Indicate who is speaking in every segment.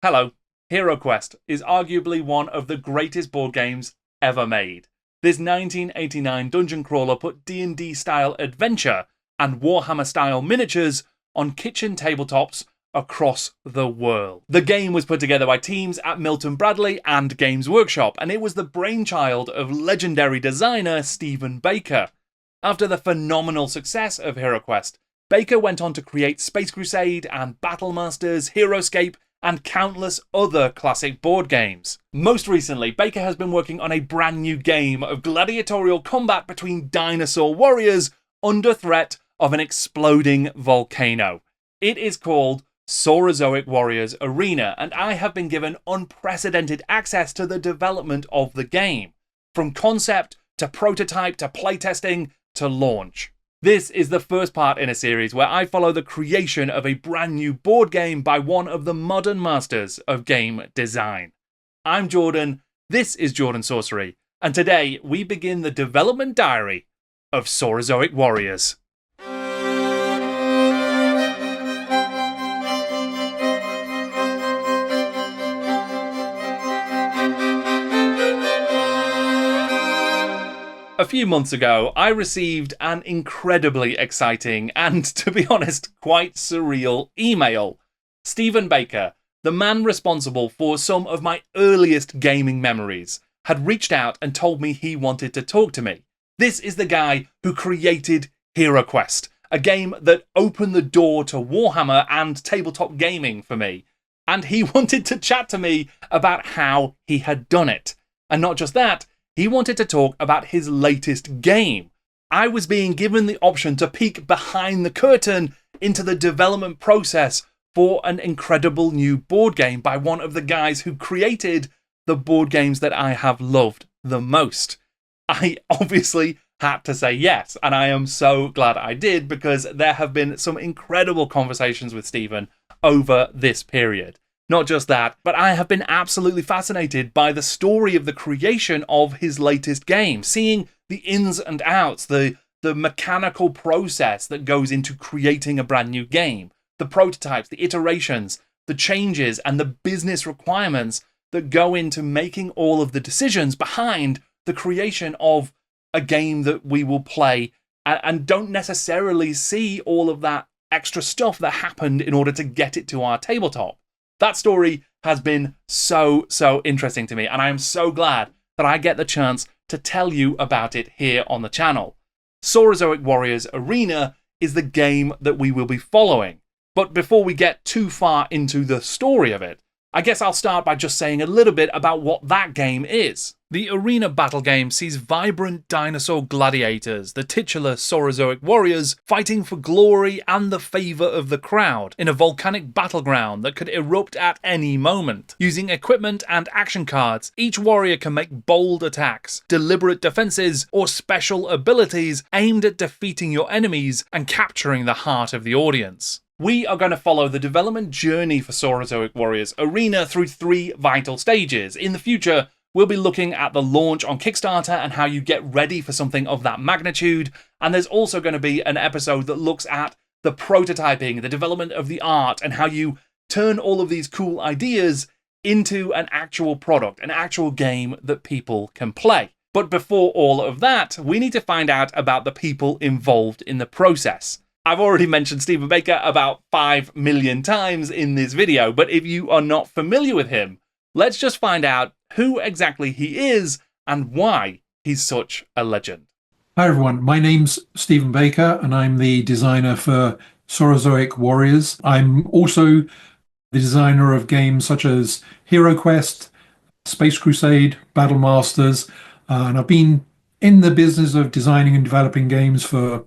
Speaker 1: Hello, HeroQuest is arguably one of the greatest board games ever made. This 1989 dungeon crawler put D&D style adventure and Warhammer style miniatures on kitchen tabletops across the world. The game was put together by teams at Milton Bradley and Games Workshop, and it was the brainchild of legendary designer Stephen Becka. After the phenomenal success of HeroQuest, Becka went on to create Space Crusade and Battle Masters, HeroScape, and countless other classic board games. Most recently, Becka has been working on a brand new game of gladiatorial combat between dinosaur warriors under threat of an exploding volcano. It is called Saurozoic Warriors Arena, and I have been given unprecedented access to the development of the game, from concept to prototype to playtesting to launch. This is the first part in a series where I follow the creation of a brand new board game by one of the modern masters of game design. I'm Jordan, this is Jordan Sorcery, and today we begin the development diary of Saurozoic Warriors. A few months ago, I received an incredibly exciting and, to be honest, quite surreal email. Stephen Becka, the man responsible for some of my earliest gaming memories, had reached out and told me he wanted to talk to me. This is the guy who created HeroQuest, a game that opened the door to Warhammer and tabletop gaming for me. And he wanted to chat to me about how he had done it. And not just that, he wanted to talk about his latest game. I was being given the option to peek behind the curtain into the development process for an incredible new board game by one of the guys who created the board games that I have loved the most. I obviously had to say yes, and I am so glad I did because there have been some incredible conversations with Stephen over this period. Not just that, but I have been absolutely fascinated by the story of the creation of his latest game, seeing the ins and outs, the mechanical process that goes into creating a brand new game, the prototypes, the iterations, the changes, and the business requirements that go into making all of the decisions behind the creation of a game that we will play and don't necessarily see all of that extra stuff that happened in order to get it to our tabletop. That story has been so interesting to me, and I am so glad that I get the chance to tell you about it here on the channel. Saurozoic Warriors Arena is the game that we will be following. But before we get too far into the story of it, I guess I'll start by just saying a little bit about what that game is. The arena battle game sees vibrant dinosaur gladiators, the titular Saurozoic warriors, fighting for glory and the favour of the crowd in a volcanic battleground that could erupt at any moment. Using equipment and action cards, each warrior can make bold attacks, deliberate defences, or special abilities aimed at defeating your enemies and capturing the heart of the audience. We are going to follow the development journey for Saurozoic Warriors Arena through 3 vital stages. In the future, we'll be looking at the launch on Kickstarter and how you get ready for something of that magnitude. And there's also going to be an episode that looks at the prototyping, the development of the art, and how you turn all of these cool ideas into an actual product, an actual game that people can play. But before all of that, we need to find out about the people involved in the process. I've already mentioned Stephen Becka about 5 million times in this video, but if you are not familiar with him, let's just find out who exactly he is and why he's such a legend.
Speaker 2: Hi everyone, my name's Stephen Becka and I'm the designer for Saurozoic Warriors. I'm also the designer of games such as HeroQuest, Space Crusade, Battle Masters, and I've been in the business of designing and developing games for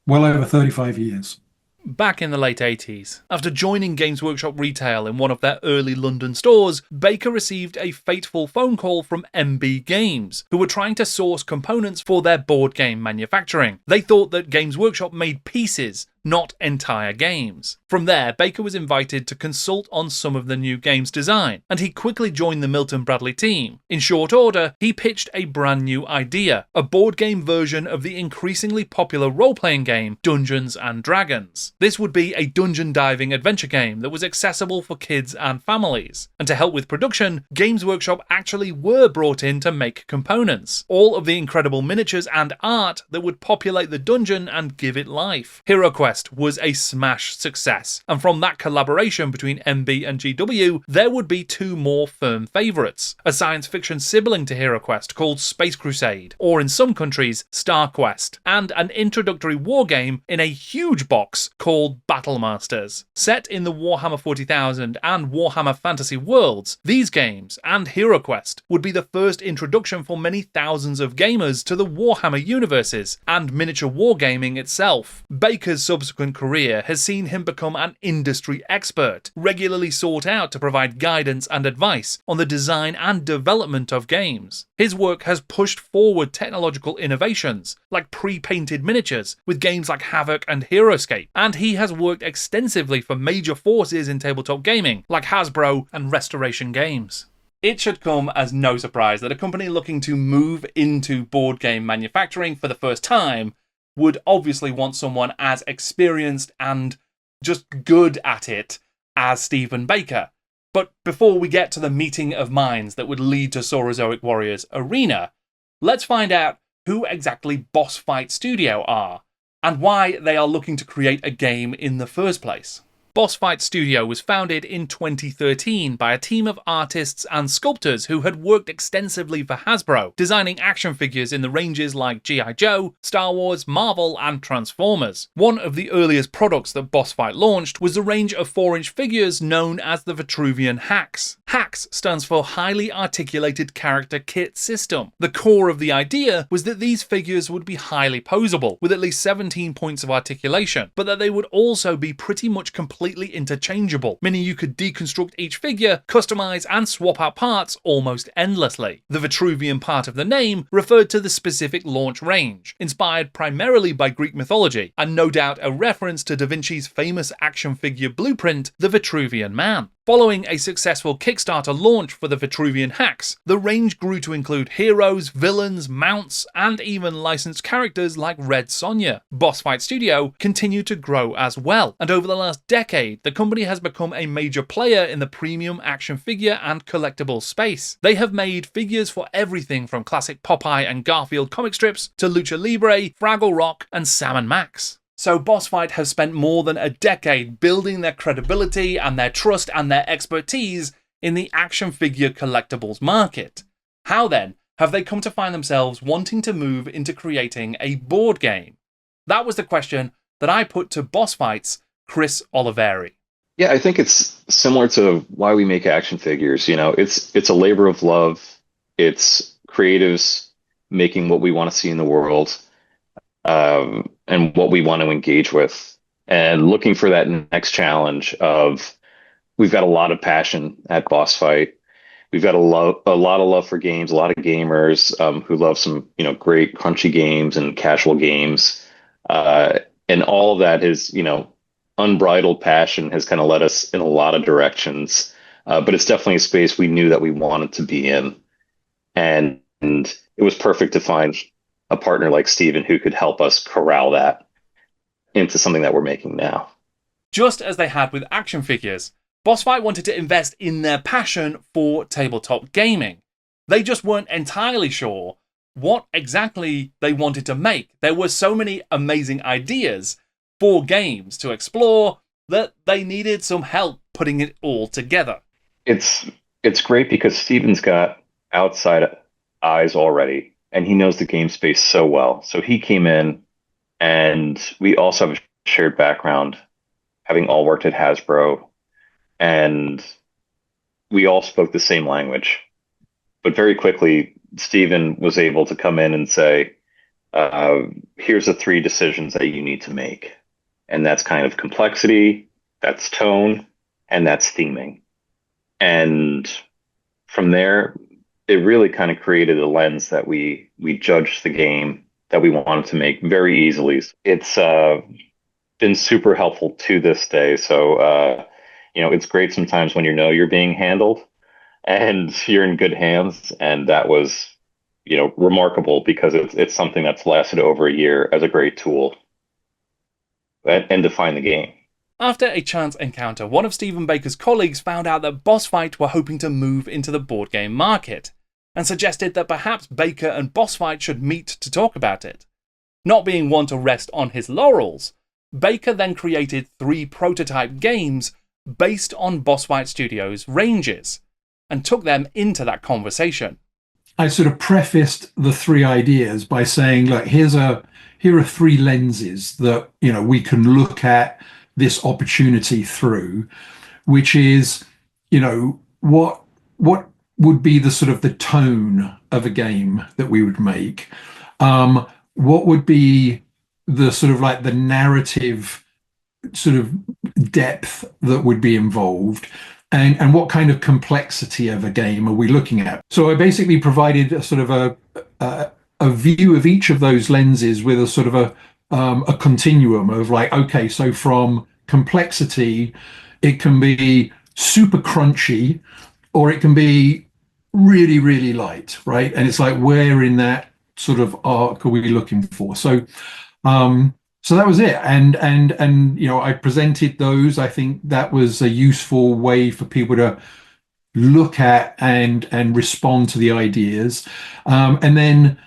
Speaker 2: well over 35 years.
Speaker 1: Back in the late 80s, after joining Games Workshop retail in one of their early London stores, Becka received a fateful phone call from MB Games, who were trying to source components for their board game manufacturing. They thought that Games Workshop made pieces, not entire games. From there, Becka was invited to consult on some of the new game's design, and he quickly joined the Milton Bradley team. In short order, he pitched a brand new idea, a board game version of the increasingly popular role-playing game Dungeons and Dragons. This would be a dungeon diving adventure game that was accessible for kids and families. And to help with production, Games Workshop actually were brought in to make components, all of the incredible miniatures and art that would populate the dungeon and give it life. HeroQuest was a smash success, and from that collaboration between MB and GW, there would be two more firm favourites, a science fiction sibling to HeroQuest called Space Crusade, or in some countries, StarQuest, and an introductory wargame in a huge box called Battlemasters. Set in the Warhammer 40,000 and Warhammer Fantasy worlds, these games, and HeroQuest, would be the first introduction for many thousands of gamers to the Warhammer universes and miniature wargaming itself. Becka's subsequent career has seen him become an industry expert, regularly sought out to provide guidance and advice on the design and development of games. His work has pushed forward technological innovations, like pre-painted miniatures, with games like Havoc and Heroscape, and he has worked extensively for major forces in tabletop gaming, like Hasbro and Restoration Games. It should come as no surprise that a company looking to move into board game manufacturing for the first time would obviously want someone as experienced and just good at it as Stephen Becka. But before we get to the meeting of minds that would lead to Saurozoic Warriors Arena, let's find out who exactly Boss Fight Studio are, and why they are looking to create a game in the first place. Boss Fight Studio was founded in 2013 by a team of artists and sculptors who had worked extensively for Hasbro, designing action figures in the ranges like G.I. Joe, Star Wars, Marvel, and Transformers. One of the earliest products that Boss Fight launched was the range of 4-inch figures known as the Vitruvian Hacks. Hacks stands for Highly Articulated Character Kit System. The core of the idea was that these figures would be highly posable, with at least 17 points of articulation, but that they would also be pretty much completely interchangeable, meaning you could deconstruct each figure, customize, and swap out parts almost endlessly. The Vitruvian part of the name referred to the specific launch range, inspired primarily by Greek mythology, and no doubt a reference to Da Vinci's famous action figure blueprint, the Vitruvian Man. Following a successful Kickstarter launch for the Vitruvian Hacks, the range grew to include heroes, villains, mounts, and even licensed characters like Red Sonja. Boss Fight Studio continued to grow as well, and over the last decade, the company has become a major player in the premium action figure and collectible space. They have made figures for everything from classic Popeye and Garfield comic strips to Lucha Libre, Fraggle Rock, and Sam & Max. So Boss Fight has spent more than a decade building their credibility and their trust and their expertise in the action figure collectibles market. How then have they come to find themselves wanting to move into creating a board game? That was the question that I put to Boss Fight's Chris Oliveri.
Speaker 3: Yeah, I think it's similar to why we make action figures. You know, it's a labor of love. It's creatives making what we want to see in the world. And what we want to engage with, and looking for that next challenge of, we've got a lot of passion at Boss Fight. We've got a lot of love for games, a lot of gamers who love some, great crunchy games and casual games. And all of that is, unbridled passion has kind of led us in a lot of directions. But it's definitely a space we knew that we wanted to be in. And it was perfect to find a partner like Steven who could help us corral that into something that we're making now.
Speaker 1: Just as they had with action figures, Boss Fight wanted to invest in their passion for tabletop gaming. They just weren't entirely sure what exactly they wanted to make. There were so many amazing ideas for games to explore that they needed some help putting it all together.
Speaker 3: It's great because Steven's got outside eyes already, and he knows the game space so well. So he came in, and we also have a shared background, having all worked at Hasbro, and we all spoke the same language. But very quickly, Steven was able to come in and say, here's the 3 decisions that you need to make. And that's kind of complexity, that's tone, and that's theming. And from there, it really kind of created a lens that we judged the game that we wanted to make very easily. It's been been super helpful to this day. So, it's great sometimes when you're being handled and you're in good hands. And that was, remarkable because it's something that's lasted over a year as a great tool and define the game.
Speaker 1: After a chance encounter, one of Stephen Baker's colleagues found out that Boss Fight were hoping to move into the board game market, and suggested that perhaps Baker and Boss Fight should meet to talk about it. Not being one to rest on his laurels, Baker then created 3 prototype games based on Boss Fight Studios' ranges, and took them into that conversation.
Speaker 2: I sort of prefaced the 3 ideas by saying, look, here are 3 lenses that, we can look at this opportunity through, which is, what would be the sort of the tone of a game that we would make? What would be the sort of like the narrative sort of depth that would be involved? And what kind of complexity of a game are we looking at? So I basically provided a sort of a view of each of those lenses with a sort of a continuum of like, okay, so from complexity, it can be super crunchy, or it can be really, really light, right? And it's like, where in that sort of arc are we looking for? So that was it. And I presented those. I think that was a useful way for people to look at and respond to the ideas. And then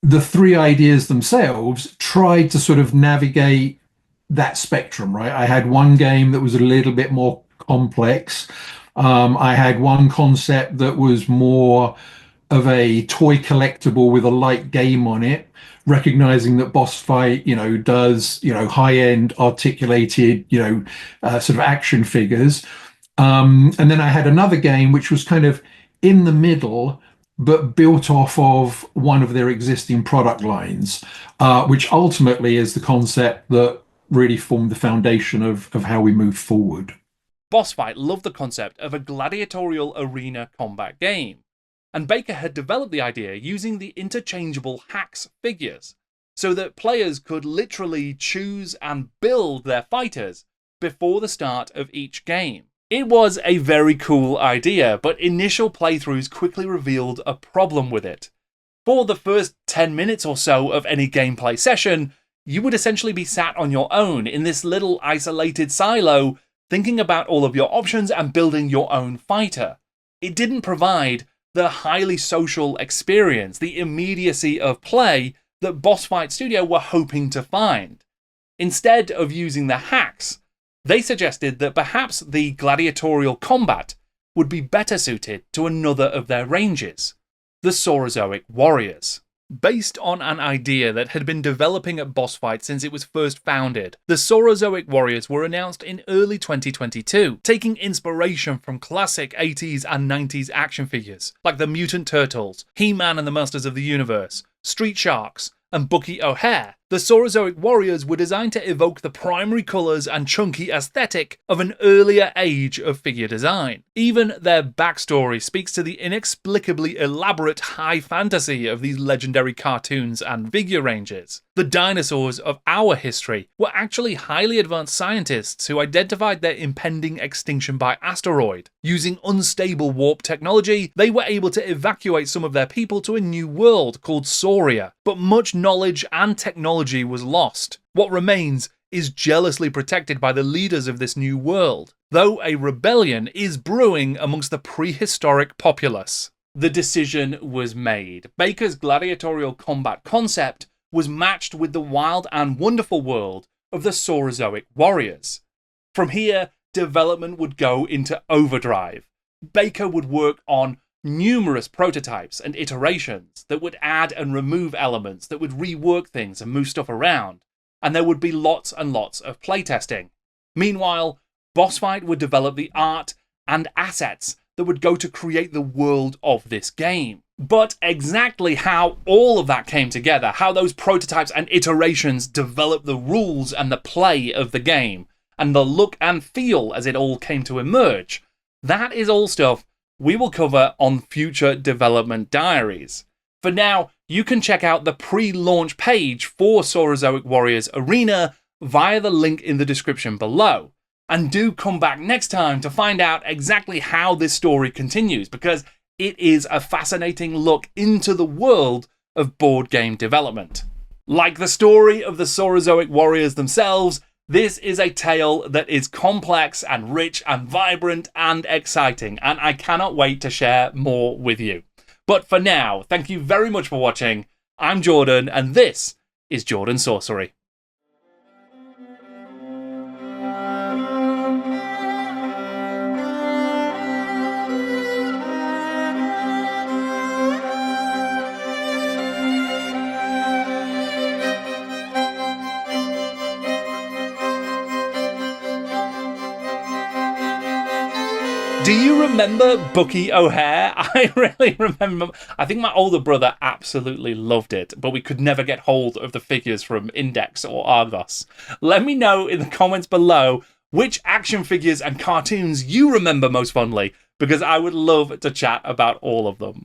Speaker 2: the 3 ideas themselves tried to sort of navigate that spectrum, right? I had one game that was a little bit more complex. I had one concept that was more of a toy collectible with a light game on it, recognizing that Boss Fight, does, high-end articulated, sort of action figures. And then I had another game which was kind of in the middle, but built off of one of their existing product lines, which ultimately is the concept that really formed the foundation of how we move forward.
Speaker 1: Boss Fight loved the concept of a gladiatorial arena combat game, and Baker had developed the idea using the interchangeable hacks figures, so that players could literally choose and build their fighters before the start of each game. It was a very cool idea, but initial playthroughs quickly revealed a problem with it. For the first 10 minutes or so of any gameplay session, you would essentially be sat on your own in this little isolated silo, thinking about all of your options and building your own fighter. It didn't provide the highly social experience, the immediacy of play that Boss Fight Studio were hoping to find. Instead of using the hacks, they suggested that perhaps the gladiatorial combat would be better suited to another of their ranges, the Saurozoic Warriors. Based on an idea that had been developing at Boss Fight since it was first founded, the Saurozoic Warriors were announced in early 2022, taking inspiration from classic 80s and 90s action figures like the Mutant Turtles, He-Man and the Masters of the Universe, Street Sharks, and Bucky O'Hare. The Saurozoic Warriors were designed to evoke the primary colours and chunky aesthetic of an earlier age of figure design. Even their backstory speaks to the inexplicably elaborate high fantasy of these legendary cartoons and figure ranges. The dinosaurs of our history were actually highly advanced scientists who identified their impending extinction by asteroid. Using unstable warp technology, they were able to evacuate some of their people to a new world called Soria, but much knowledge and technology was lost. What remains is jealously protected by the leaders of this new world, though a rebellion is brewing amongst the prehistoric populace. The decision was made. Baker's gladiatorial combat concept was matched with the wild and wonderful world of the Saurozoic Warriors. From here, development would go into overdrive. Baker would work on numerous prototypes and iterations that would add and remove elements, that would rework things and move stuff around, and there would be lots and lots of playtesting. Meanwhile, Boss Fight would develop the art and assets that would go to create the world of this game. But exactly how all of that came together, how those prototypes and iterations developed the rules and the play of the game, and the look and feel as it all came to emerge, that is all stuff we will cover on future development diaries. For now, you can check out the pre-launch page for Saurozoic Warriors Arena via the link in the description below. And do come back next time to find out exactly how this story continues, because it is a fascinating look into the world of board game development. Like the story of the Saurozoic Warriors themselves, this is a tale that is complex and rich and vibrant and exciting, and I cannot wait to share more with you. But for now, thank you very much for watching. I'm Jordan, and this is Jordan Sorcery. Do you remember Bucky O'Hare? I really remember. I think my older brother absolutely loved it, but we could never get hold of the figures from Index or Argos. Let me know in the comments below which action figures and cartoons you remember most fondly, because I would love to chat about all of them.